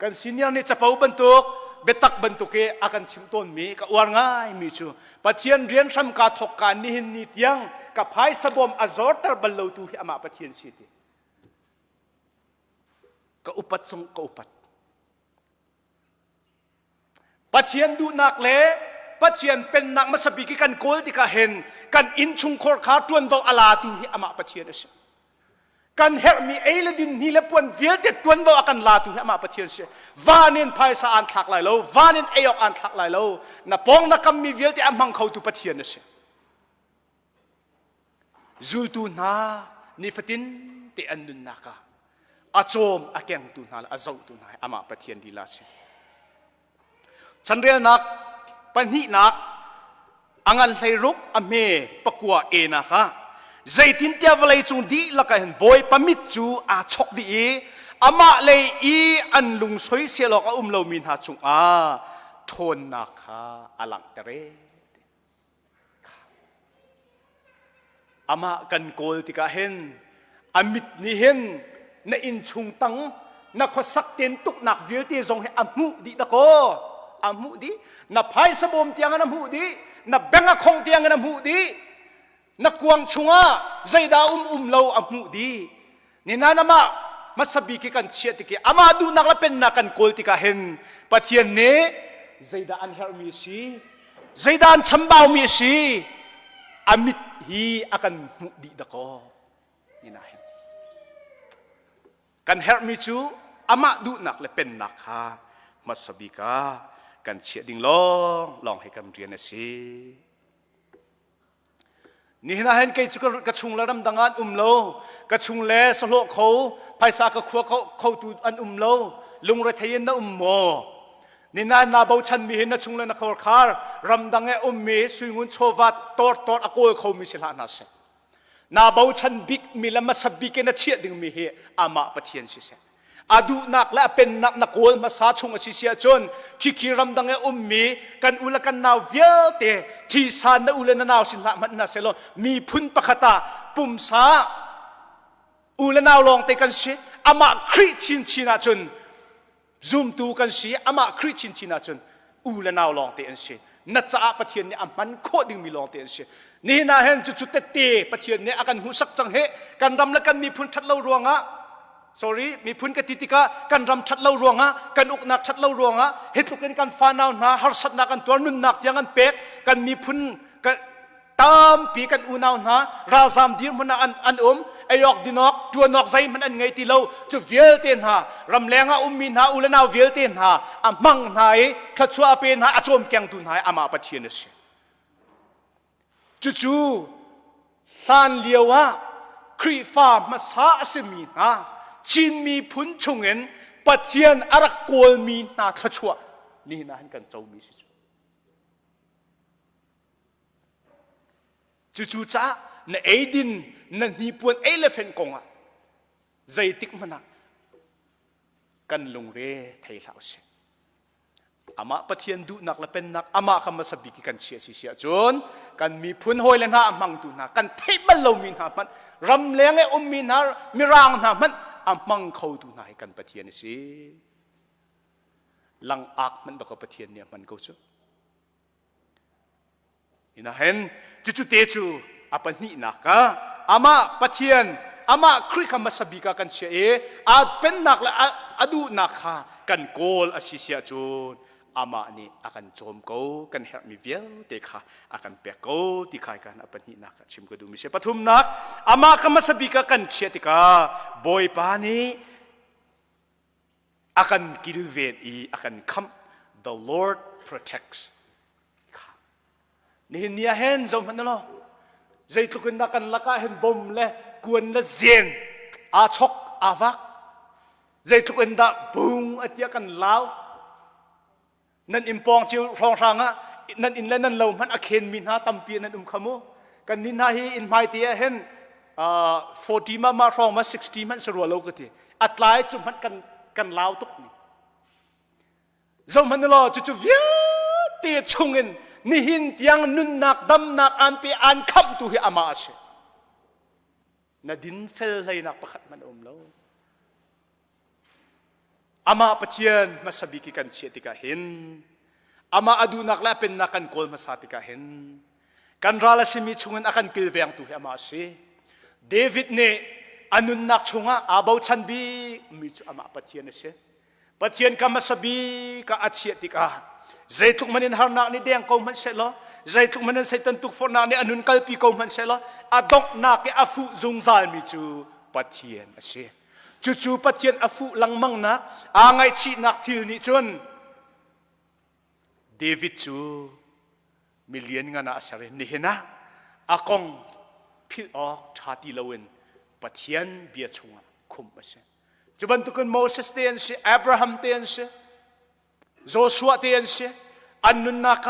Speaker 1: kan senior ni chapau bantuk betak bantuke akan simton mi ka war ngai mi chu pathian rian tham ka thok ka ni hin ni tiang ka phai sabom azor tar ballo tu hi ama pathian si ti ka upat song ka upat pathian du nak le pathian pen nak masabi ki kan kol ti ka hen kan in chung khor kha tuan do ala tu hi ama pathian ase kan her mi eiledin ni le pon vial te tuan do akan la tu hi ama pathian se vanin phai sa an thak lai lo vanin ayok an thak lai lo na pong na kam mi vial te amang khau tu pathian ase zul tu na ni fatin te anun naka achom akyang tu na azau tu na ama pathian dila se chandrel nak panhi nak angan thairuk ame pakwa ena kha zaitin tia valai chung di laka hen boy pamit chu a chok di ama le i an lung soi se lo ka lo min ha chung a thon na kha alang tere ama kan kol ti ka hen amit ni hen na in chung tang na khosak ten tuk nak vil ti zong he amu di da ko amu di na phai sabom tiang na mu di na benga khong tiang na mu di na kuang chunga zaida lo amu di ni na nama masabi ki kan chia ti ki ama du nak la pen na kan kol ti ka hen pathian ne zaida an her mi si zaida an chambau mi si amit hi akan mu di da ko ni na hen kan her mi chu ama du nak la pen nak ha masabi ka kan chia ding long hai kam rian ase ni hina hen kai chu ka chung la ram dangan lo ka chung le solo kho phaisa ka khua kho tu an lo lung ra thayen na mo นี่นาเบาชันมีเห็นนะชุงเลยนะเขาคาร์รำดังเอมีสุยงุนโชวัดตอดอโกลเขามีสิลานาเซนาเบาชันบิกมีละมาสบิกเนเชียดึงมีเฮอามาปะเทียนสิเซอดูนักและเป็นนักโกลมาสาชงอสิเสียจนคิรำดังเอมีกันอุลกันนาวเวลเตที่สานอุลนนาวสิละมันนาเซโลมีพุนปะขตาปุ่มสาอุลนาวลองเตกันสิอามาคริชินาจนซูมตูกันสิอามาคริชินาจนอุลนาวลองเตอันสินัดจ้าปะเทียนเนี่ยอามันโคดึงมีลองเตอันสินี่นาเห็นจุดเตะปะเทียนเนี่ยอากันหูสักจังเฮกันรำและกันมีพุนทัดเล่ารวงะsorry มีพุนกติติกากันรำชัดเล่ารวงะกันอุกนักชัดเล่ารวงะเหตุกันกันฟานาวนาฮาร์สัตนักกันตัวนุนนักยังกันเป็กกันมีพุนกันตามปีกันอุนาวนาราซามดีมันอันไอยอกดินอกตัวนอกใจมันอันไงตีเราจะเวลเตนหารำแรงมีนาอุลนาวเวลเตนหาอามังหายขัดชัวเป็นหาอาจอมแกงตุนหายอามาปะเทียนสิจู่ๆสานเลียวว่าครีฟ้ามาสาสมีนาชินมีพุนชงเงินปะเทียนอารักโกลมีนาขัดชัวนี่นะเห็นกันเจ้ามีสิจู่ๆจ้าในเอดินนั่นฮีปวนเอเลฟเฟนกงอ่ะใจติกมันนะกันลงเร่ไทยลาวเสอามาปะเทียนดูนักและเป็นนักอามาคำมาสบิกกันเชียสิเสียจนกันมีพุนหอยและหน้ามังดูนักกันเทบัลเรามีนามันรำเลี้ยงไอ้มีนามีรางนามันอามังเขาดูนักกันปะเทียนสิลังอักมันบอกว่าปะเทียนเนี่ยมันก็จะนี่นะเห็นจู่ๆเตจูอาปนินักอามาปะเทียนอามาคริคำมาสบิกกันเชียอาเป็นนักและอาดูนักกันโกลอาศิเสียจนอามานี่akan jom ko kan her mi vial te kha akan pe ko ti khai kan apan hi nak chim ko du mi se pathum nak ama ka masabika kan chetika boy pa ni akan kilven I akan kam the Lord protects ni nia hen zom hanalo zai tukun na kan laka hen bom le kuan la zen a chok avak zai tukun da bung atia kan laoนั่นอิมปองจิวรองรางะนั่นอินและนั่นเรามันอเคนมินหาตัมปีนั่นขโมกันนินหาฮีอินไมตีเห็น40มารองมา60มันสรัวโลกติอัตไลจุมันกันลาวตุกนี่จงมันนลอจุเวียเตียชงเงินนี่หินยังนุนนักดำนักอันปีอันคำตุหิอามาเชน่ะดินเฟลเลยนักประคัดมันเราอามาปะเทียนมาสบิกิกันเชียติกาเห็นอามาอดูนักและเป็นนักกันโกลมาสาติกาเห็นกันราลสิมีชงเงินอากันกิลเวียงตุหิอามาเชเดวิดเนอนุนักชงอาบ่าวชันบีมีจุอามาปะเทียนเชปะเทียนกามาสบิกาอาเชียติกาใจทุกมันin har nak ni deng ko man se loใจทุกมันin se tan tuk for nak ni anun kal pi ko man se lo adok nak ke afu zung zal mi chuปะเทียนเชจู่ๆปะเทียนอฟูลังมังนักไงชีนักทิลนี่จนเดวิดจูมิเลียนงานอาศัยนี่เห็นนะอากงพิลออกชาติลาวินปะเทียนเบียชงคุมมาเสจุบันตุกันโมเสสเตียนเสอับราฮัมเตียนเสโจชัวเตียนเสอันนุนนัก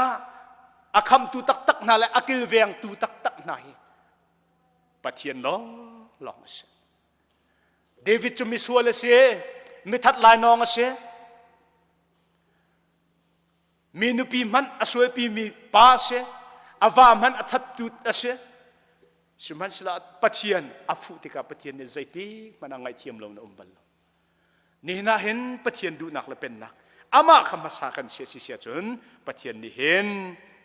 Speaker 1: อาคำตูตักนั่นแหละอากิลเวียงตูตักนั่นปะเทียนล้อลองเสเดวิดจะมีส่วนเลยเสียมีทัดลายน้องเสียมีนุปีมันอสวยปีมีป้าเสียอาวามันอัฐตุดเสียสมันสละปะเทียนอฟูติกาปะเทียนในใจตีมันอะไรเทียมลงในบัลนี่น่าเห็นปะเทียนดูนักและเป็นนักอามาคำมาสากันเสียเสียจนปะเทียนนี่เห็น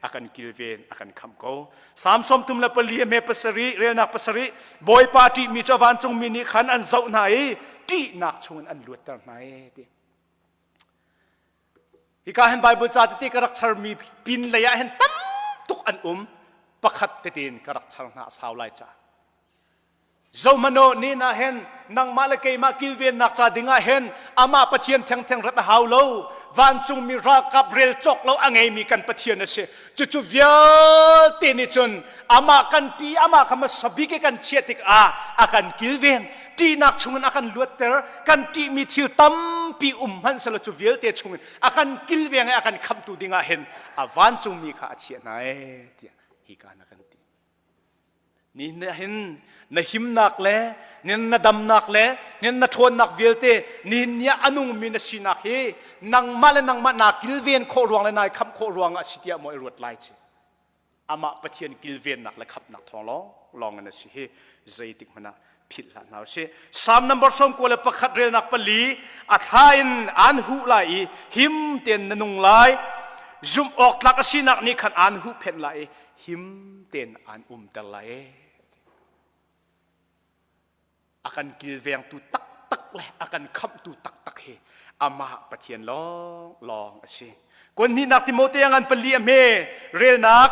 Speaker 1: akan kilven akan khamko samsom tumla pali me pasari rena pasari boy party mi chawan chung mini khan an zau nai ti nak chung an luat tar nai ti ika hen bible cha ti karak char mi pin leya hen tam tuk an pakhat te tin karak char na saw lai cha zo mano ni na hen nang malakei ma kilven nak cha dinga hen ama pachian thang thang rat haulo วันจงมีรักกับเรลจอกเราอังไงมีกันปะเทียนนะเสจู่ๆเวียเตนิจนอามากันตีอามาคำว่าสบิกกันเชียติกอากันกิลเวนตีนักชงอากันลวดเตอร์กันตีมีทิวตั้มปีหันสละจู่เวียเตชงอากันกิลเวนอากันคำตูดิงาเห็นวันจงมีข้าเชียนายเตียฮิกานักันตีนี่เนี่ยเห็นนหิมนักเล่เนี่ยนดำนักเล่เนี่ยนทวนนักเวลเตนี่เนี่ยอนุมินสินักเฮนังมาเลนังมานักกิลเวนโครวงเลยนายคำโครวงอาสิเดียมวยรวดไล่จีอามาปะเทียนกิลเวนนักเลยขับนักทองลองกันสิเฮใจติกมันนะผิดละนะสิสามนัมเบอร์สองกูเลยประคัดเรนักปลีอัฐาอินอันหูไลหิมเตียนนุงไลจุมออกลักสินักนี่ขันอันหูเพนไลหิมเตียนอันเตไลakan kilveng tu tak leh akan kham tu tak he ama pathian long ase kon ni nak timote angan pali ame rel nak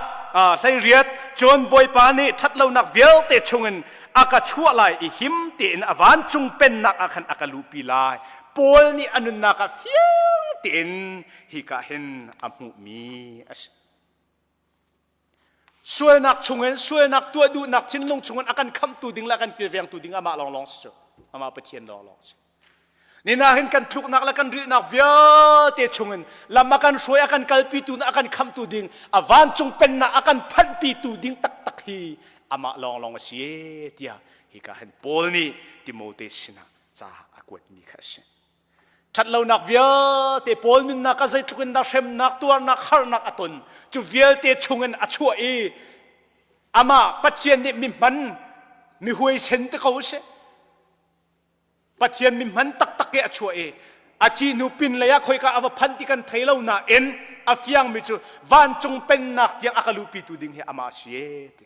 Speaker 1: sai riat chon boy pa ni thatlo nak vel te chungen aka chua lai I him te in awan chung pen nak akan akalu pi lai pol ni anun naka fiu ten hi ka hen amu mi ase suai nak chungen suai nak tua du nak chin long chungen akan kham tu ding la kan kilveng tu ding ama long so ama pathian long ni na hin kan thluk nak la kan ri nak via te chungen lama kan suai akan kalpi tu na akan kham tu ding awan chung pen na akan phan pi tu ding tak hi ama long si tia hi ka hen pol ni timote sina cha akwat mi kha se chat lo nak via te pol nun na ka zai tlukin na shem nak tuar nak har nak aton chu vial te chungen achua ama pathian ni mi man mi huai sen te ko se pathian mi man tak ke achua achi nu pin leya khoi ka awa phan ti kan thailo na en afiang mi chu van chung pen nak tiang akalupi tu ding he ama sie te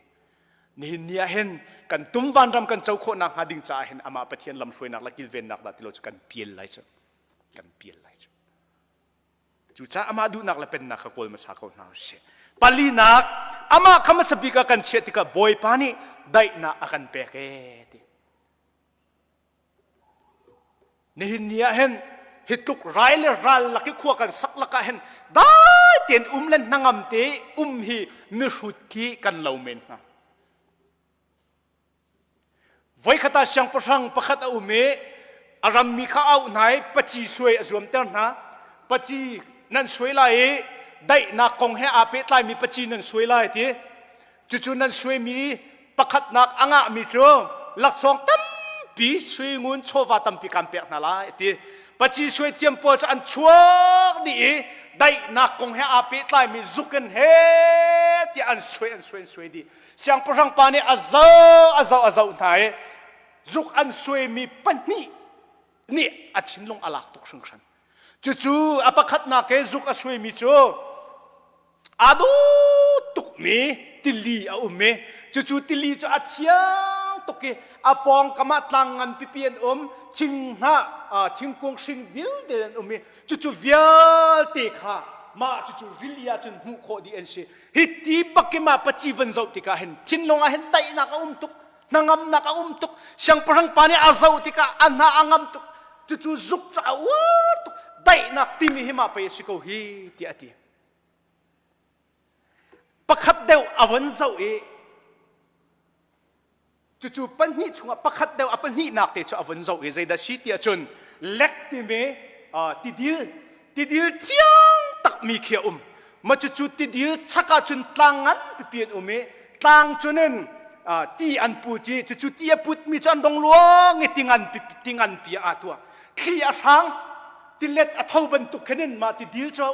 Speaker 1: ni nia hen kan tum van ram kan chau kho nak ha ding cha hen ama pathian lam shroi nak la kil ven nak da tilo chu kan piel lai chu kan piel lai chu cha ama du nak la pen nak ka kol ma sa ko na se pali nak ama khama sabika kan chetika boy pani dai na akan peke ti nia hen hituk raile ral laki khuwa kan sakla ka hen dai ten umlen nangam te hi mi hrut ki kan lomen na voi khata siang pasang pakhat a ume aram mi kha au nai pachi suai azum ter na pachi nan suai lai dai na kong he a pe tlai mi pachi nan suai lai ti chu nan suai mi pakhat nak anga mi chu lak song tam pi suai ngun chowa tam pi kam pek na lai ti pachi suai tiam po cha an chuak ni dai na kong he a pe tlai mi zuken he ti an suai di siang pasang pa ni azau nai zuk an suai mi pani ni achin long alak tok sang san chu apakhat na ke zuk asui mi chu adu tuk mi tili a ume chu tili chu achiang toke apong kama tlangan pipien chingha chingkong sing dil den ume chu vial te kha ma chu rilia chun hu kho di en se hiti bakima pachi wan zau tika hen chinlong a hen tai na ka tuk nangam na ka tuk siang parang pani azau tika anha angam tuk chu zuk cha wat dai nak timi hima pe siko hi ti ati pakhat deu awan zau chu pan hi chunga pakhat deu apan hi nak te chu awan zau zai da si ti achun lek ti me ti dil chiang tak mi khia ma chu ti dil chaka chun tlangan pipian ume tlang chunen ti an pu ti chu ti put mi chan dong luang tingan pi atua khi a sang ti let a thau ban tu khenin ma ti dil cho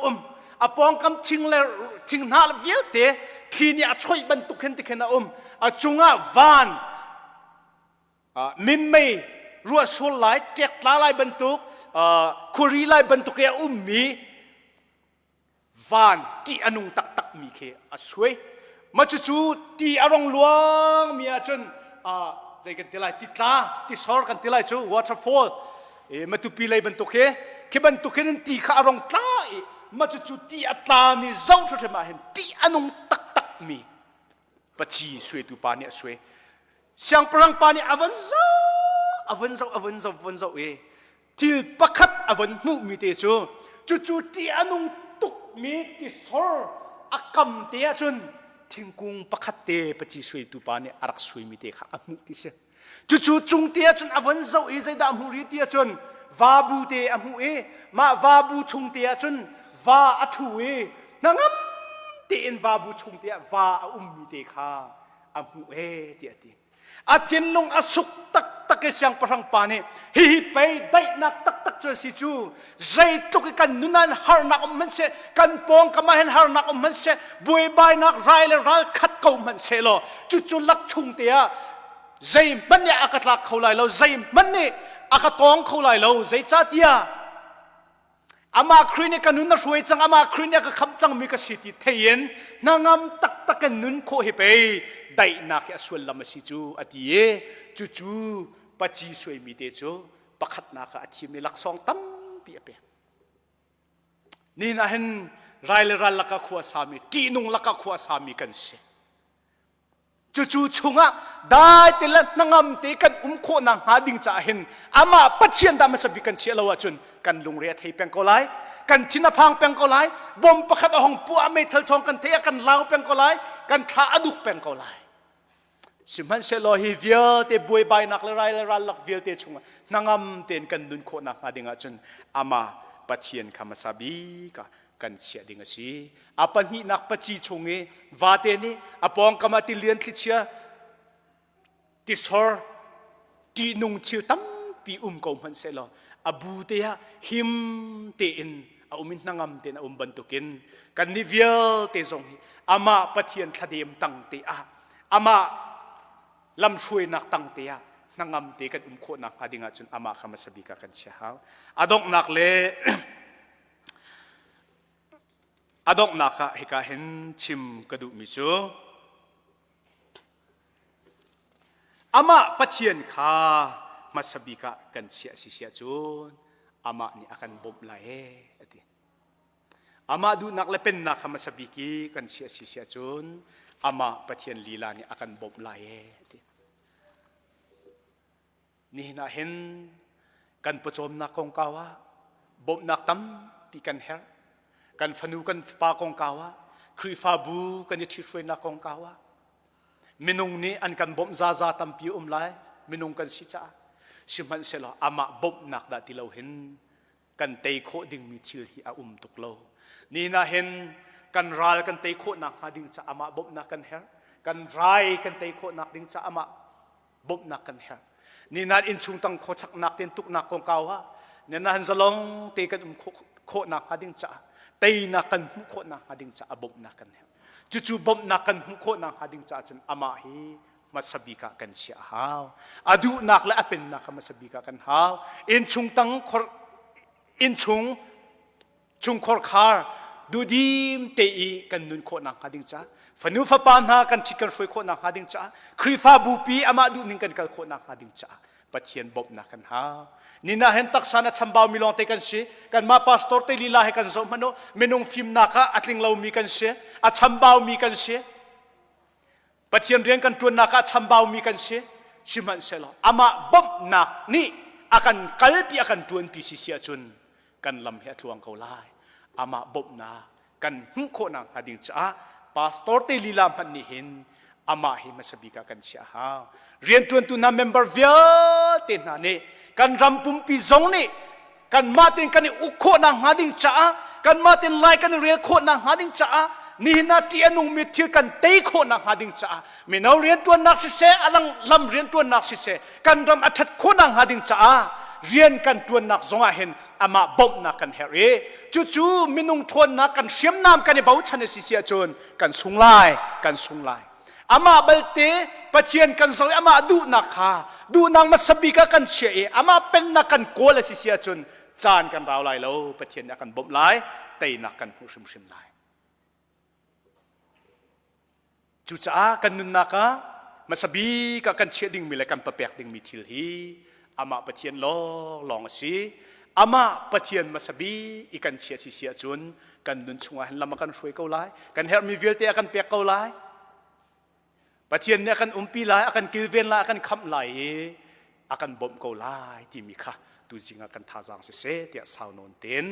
Speaker 1: apong kam thing na vial te khi ni a choi ban tu khen ti khena a chunga van mimmei ruwa sul lai tek la lai ban tu khuri lai ban tu ke mi van ti anung tak mi khe a suai ma chu ti arong luang mi a chun zai kan tilai ti tla ti sor kan tilai chu waterfall ma tu pi lai ban tu ke ban tu khen ti kha arong tla ma chu ti atla mi zau thu ma hen ti anung tak mi pachi suai tu pa ni suai siang perang pa ni avan zau til pakhat avan mu mi te chu จู่ๆที่อนุงตุกมีที่สอร์อักำเตียจนทิ้งกุงปักเตปจิสวยตุปานี่อารักสวยมีเตะขาอมุติเสจู่ๆจุงเตียจนอวันเจ้าเอใจดามูริเตียจนวาบูเตอมูเอมาวาบูชุงเตียจนวาอัตุเอนังเตียนวาบูชุงเตียวามีเตะขาอมูเอเตียตีอาทินลงอสุกตักตักเสียงพลังปานี่ฮิไปได้นักตักตักจนสิจูใจตุกกันนุนันฮาร์นักมันเสกันปองกมาเห็นฮาร์นักมันเสบุยบายนักไรเลยไรขัดเขามันเสโลจู่ๆลักชุงเตียใจมันเนี่ยอากาศลักเขาไหลเราใจมันเนี่ยอากาศตองเขาไหลเราใจจ้าเตียอามาครีเนี่ยกันนุนน่ะช่วยจังอามาครีเนี่ยก็คำจังมีกสิทธิเทียนนางามตักตักกันนุนโคฮิไปได้นักส่วนลำสิจูอดีเอจู่ๆปัจจิสวยมีเดจูปักขัดนักอาทิมในหลักสองตั้มเปียเปียนี่นะเห็นรายละลักขวาสามีตีนุงลักขวาสามีกันเสียจู่ๆชงอ่ะได้แต่ละนางามตีกันโคนางหาดิ่งจ่าเห็นอามาปัจเจียนดามันสบิกันเชียเราว่าจนกันลุงเรียไทยเป็นก็ไลกันทินาพังเป็นก็ไลบ่มประคัดห้องปัวไม่เทลทองกันเทียกันลาวเป็นก็ไลกันท้าอดุกเป็นก็ไลสิมันเสลอฮิเวียเตบวยใบนักละไรละรันลักเวียเตชงนางามเตียนกันดุนโคนางหาดิ่งจนอามาปัจเจียนคำสบิกะกันเชียดิ่งสิอาปันหินักปัจจิชงเอวาเตนี่อาปองกมาติเลียนทิเชียติสอร์ตีนุงเชียวตั้มปีกมันเสลออาบูเตียหิมเตียนอามินนางามเตียนอาบันตุกินกันนิเวียเตจงอามาปัจเจียนทะเดียมตั้งเตียอามาลำช่วยนักตั้งเตียนางามเตียกันโคนักหาดิ่งจนอามาคำสบิกกันเชียฮาวอดงนักเลอดอกนักให้การเห็นชิมกระดูกมิจูอามาปัจเจียนข้ามาสบิกะกันเสียสิเสียจูนอามานี่อาการบ่มไหลติอามาดูนักเล่เป็นนักมาสบิกีกันเสียสิเสียจูนอามาปัจเจียนลีลานี่อาการบ่มไหลตินี่น่าเห็นกันประจมนักของกาวะบ่มนักตั้มปีกันเฮรกันฟนูกันปากองกาวะครีฟาบูกันยิช่วยนักองกาวะมินุงนี้อันกันบ่มซาซาตัมปีไลมินุงกันสิจ้าสิมันเสลออามาบ่มนักดาที่เราเห็นกันเตยโคดิ่งมีชิลที่อาตุกโลนี่น่าเห็นกันรายกันเตยโคนักหาดิ่งจ้าอามาบ่มนักกันเฮรกันรายกันเตยโคนักดิ่งจ้าอามาบ่มนักกันเฮรนี่น่าอินชุงตังโคสักนักเต็นตุกนักองกาวะเนี่ยน่าเห็นจะลองเตยกันโคนักหาดิ่งจ้าตีนักกันหุโคนักหาดิ่งจ้าบ่มนักกันเฮรจู่ๆบ่มนักกันหุโคนักหาดิ่งจ้าจนอามาฮีมาสบิกะกันเสียหาวอดูนักและเป็นนักมาสบิกะกันหาวอินชุงตังอินชุงคอร์คาร์ดูดีมเตอีกันนุนโคนักหาดิ่งจ้าฟนูฟปานหากันชิกันช่วยโคนักหาดิ่งจ้าครีฟาบูปีอามาดูนิ่งกันกันโคนักหาดิ่งจ้าปัจเจียนบ่มนักกันหาวนี่น่าเห็นตักษานะชัมบาวมิลองเตกันเสียกันมาพาสตอร์เตลีลาให้กันสมมโนเมนุงฟิมนักอัตลิงเรามีกันเสียอัชัมบาวมีกันเสียปัจเจียนเรียนกันตัวนักชัมบาวมีกันเสียชิมันเสลออามาบ่มนักนี่อากันกัลปีอากันตัวปีสิเสียจนกันลำเหตุวงเขาไล่อามาบ่มนักกันหุโคนังหาดิ่งจ้าพาสตอร์เตลีลามันนี่เห็นอามาให้มาสบิกากันเสียหาเรียนตัวนั้นเมมเบอร์เวียเต็นนั่นนี่กันรำปุ่มปีซงนี่กันมาเต็นกันนี่อุโคนางหาดิ่งจ้ากันมาเต็นไล่กันเรียโคนางหาดิ่งจ้านี่นาที่อนุมิตรกันเตยโคนางหาดิ่งจ้าไม่เอาเรียนตัวนักสิเสอลังลำเรียนตัวนักสิเสกันรำอัดโคนางหาดิ่งจ้าเรียนกันตัวนักสงอาเห็นอามาบ่มนักกันเฮรีจู่ๆมินุงทวนนักกันเสียมน้ำกันในบ่าวชันสิเสียจนกันสุงไล่กันสุงไล่อามาเบลเตปัจเจียนกันสอยอามาดูนักฮาดูนางมาสบิกกันเชียอามาเป็นนักกันโกลสิเสียจนจานกันราวไล่แล้วปัจเจียนนักกันบ่มไล่เตยนักกันหูชิมไล่จู่จ้ากันนุนนักมาสบิกกันเชียดิ่งมีอะไรกันประเปียกดิ่งมีทิลฮีอามาปัจเจียนลองสิอามาปัจเจียนมาสบิอีกันเชียสิเสียจนกันนุนชงหันลำกันช่วยเขาไล่กันเฮร์มีเวลเตกันเปียกเขาไล่ปัจเจียนเนี่ยกันปีไลอากันกิลเวนไลอากันคำไหลอากันบ่มเกาไลที่มีค่ะดูจริงอากันท่าจางเสเตียสาวนนเต็น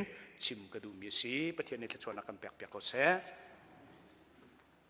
Speaker 1: ชิมกระดูมีสีประเทศในทชวนากันแปลกๆเขาแส